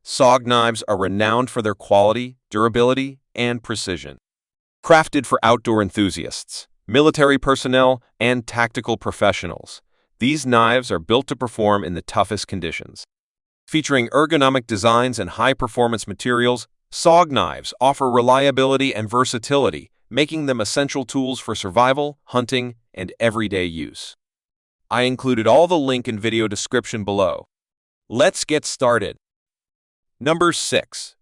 SOG knives are renowned for their quality, durability, and precision. Crafted for outdoor enthusiasts, military personnel, and tactical professionals, these knives are built to perform in the toughest conditions. Featuring ergonomic designs and high-performance materials, SOG knives offer reliability and versatility, making them essential tools for survival, hunting, and everyday use. I included all the link in video description below. Let's get started. Number 6.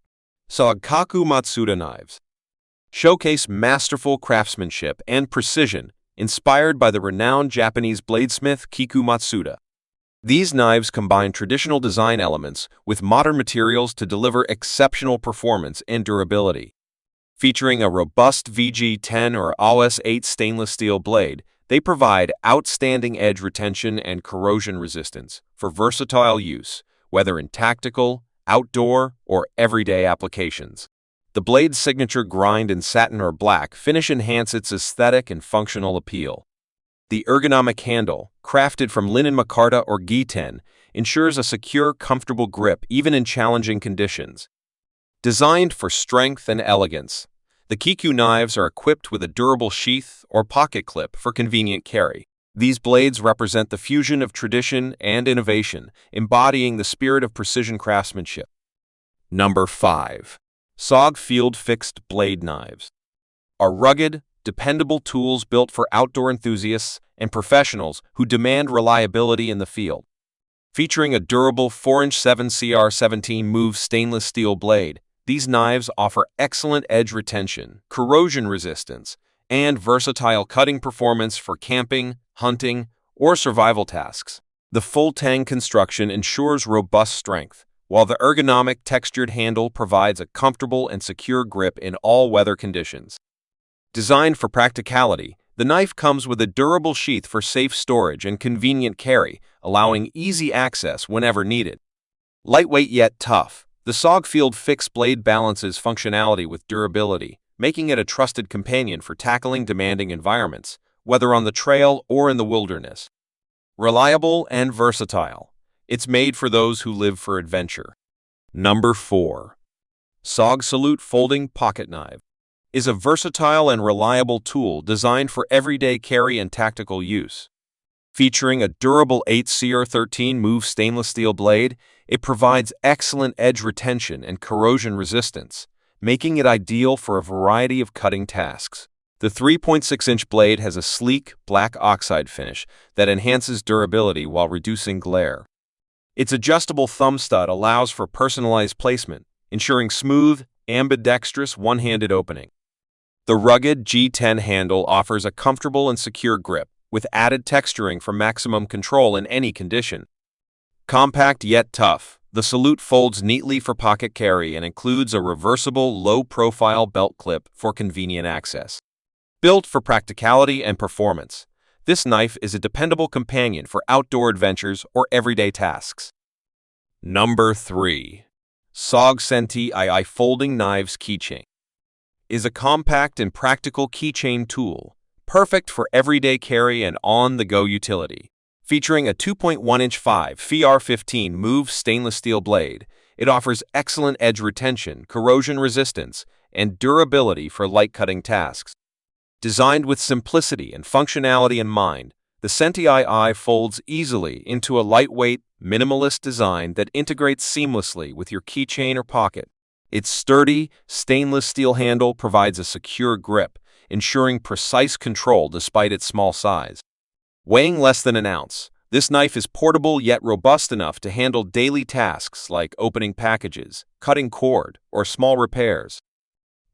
SOG Kaku Matsuda Knives. Showcase masterful craftsmanship and precision inspired by the renowned Japanese bladesmith Kiku Matsuda. These knives combine traditional design elements with modern materials to deliver exceptional performance and durability. Featuring a robust VG10 or AOS-8 stainless steel blade, they provide outstanding edge retention and corrosion resistance for versatile use, whether in tactical, outdoor, or everyday applications. The blade's signature grind in satin or black finish enhance its aesthetic and functional appeal. The ergonomic handle, crafted from linen micarta or ghee-ten, ensures a secure, comfortable grip even in challenging conditions. Designed for strength and elegance, the Kiku knives are equipped with a durable sheath or pocket clip for convenient carry. These blades represent the fusion of tradition and innovation, embodying the spirit of precision craftsmanship. Number 5. SOG Field Fixed Blade Knives are rugged, dependable tools built for outdoor enthusiasts and professionals who demand reliability in the field. Featuring a durable 4-inch 7cr17 move stainless steel blade, these knives offer excellent edge retention, corrosion resistance, and versatile cutting performance for camping, hunting, or survival tasks. The full tang construction ensures robust strength, while the ergonomic textured handle provides a comfortable and secure grip in all weather conditions. Designed for practicality, the knife comes with a durable sheath for safe storage and convenient carry, allowing easy access whenever needed. Lightweight yet tough, the SOG Field Fixed blade balances functionality with durability, making it a trusted companion for tackling demanding environments, whether on the trail or in the wilderness. Reliable and versatile, it's made for those who live for adventure. Number 4. SOG Salute Folding Pocket Knife is a versatile and reliable tool designed for everyday carry and tactical use. Featuring a durable 8cr13 move stainless steel blade, it provides excellent edge retention and corrosion resistance, making it ideal for a variety of cutting tasks. The 3.6-inch blade has a sleek, black oxide finish that enhances durability while reducing glare. Its adjustable thumb stud allows for personalized placement, ensuring smooth, ambidextrous one-handed opening. The rugged G10 handle offers a comfortable and secure grip, with added texturing for maximum control in any condition. Compact yet tough, the Salute folds neatly for pocket carry and includes a reversible, low-profile belt clip for convenient access. Built for practicality and performance, this knife is a dependable companion for outdoor adventures or everyday tasks. Number 3. SOG Centi Folding Knives Keychain is a compact and practical keychain tool, perfect for everyday carry and on-the-go utility. Featuring a 2.1-inch 5cr15 move stainless steel blade, it offers excellent edge retention, corrosion resistance, and durability for light-cutting tasks. Designed with simplicity and functionality in mind, the Centi folds easily into a lightweight, minimalist design that integrates seamlessly with your keychain or pocket. Its sturdy, stainless steel handle provides a secure grip, ensuring precise control despite its small size. Weighing less than an ounce, this knife is portable yet robust enough to handle daily tasks like opening packages, cutting cord, or small repairs.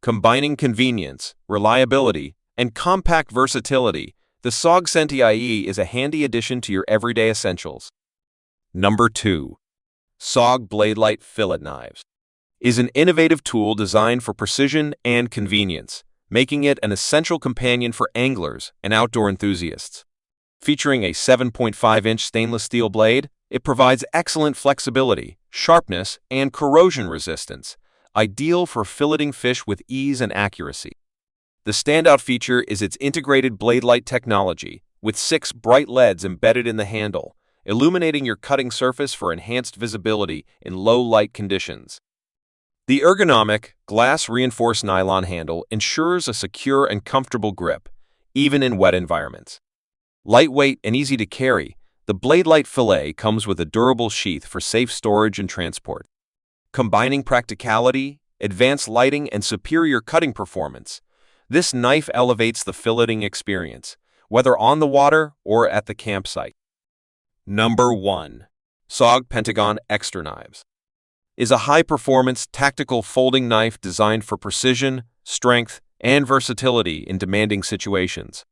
Combining convenience, reliability, and compact versatility, the SOG Centi is a handy addition to your everyday essentials. Number 2. SOG Bladelight Fillet Knives is an innovative tool designed for precision and convenience, making it an essential companion for anglers and outdoor enthusiasts. Featuring a 7.5-inch stainless steel blade, it provides excellent flexibility, sharpness, and corrosion resistance, ideal for filleting fish with ease and accuracy. The standout feature is its integrated blade light technology, with 6 bright LEDs embedded in the handle, illuminating your cutting surface for enhanced visibility in low-light conditions. The ergonomic, glass-reinforced nylon handle ensures a secure and comfortable grip, even in wet environments. Lightweight and easy to carry, the bladelight fillet comes with a durable sheath for safe storage and transport. Combining practicality, advanced lighting, and superior cutting performance, this knife elevates the filleting experience, whether on the water or at the campsite. Number 1. SOG Pentagon Extra Knives is a high-performance tactical folding knife designed for precision, strength, and versatility in demanding situations.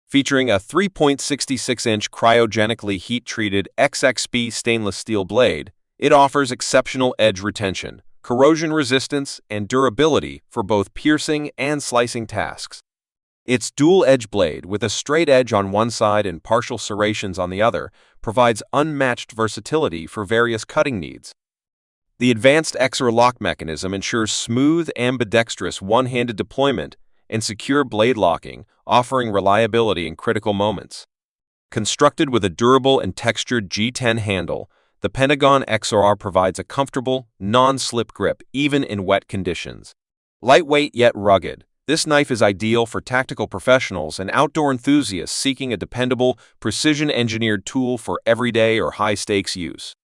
Featuring a 3.66-inch cryogenically heat-treated XXB stainless steel blade, it offers exceptional edge retention, corrosion resistance, and durability for both piercing and slicing tasks. Its dual-edge blade, with a straight edge on one side and partial serrations on the other, provides unmatched versatility for various cutting needs. The advanced XR lock mechanism ensures smooth, ambidextrous one-handed deployment and secure blade locking, offering reliability in critical moments. Constructed with a durable and textured G10 handle, the Pentagon XR provides a comfortable, non-slip grip even in wet conditions. Lightweight yet rugged, this knife is ideal for tactical professionals and outdoor enthusiasts seeking a dependable, precision-engineered tool for everyday or high-stakes use.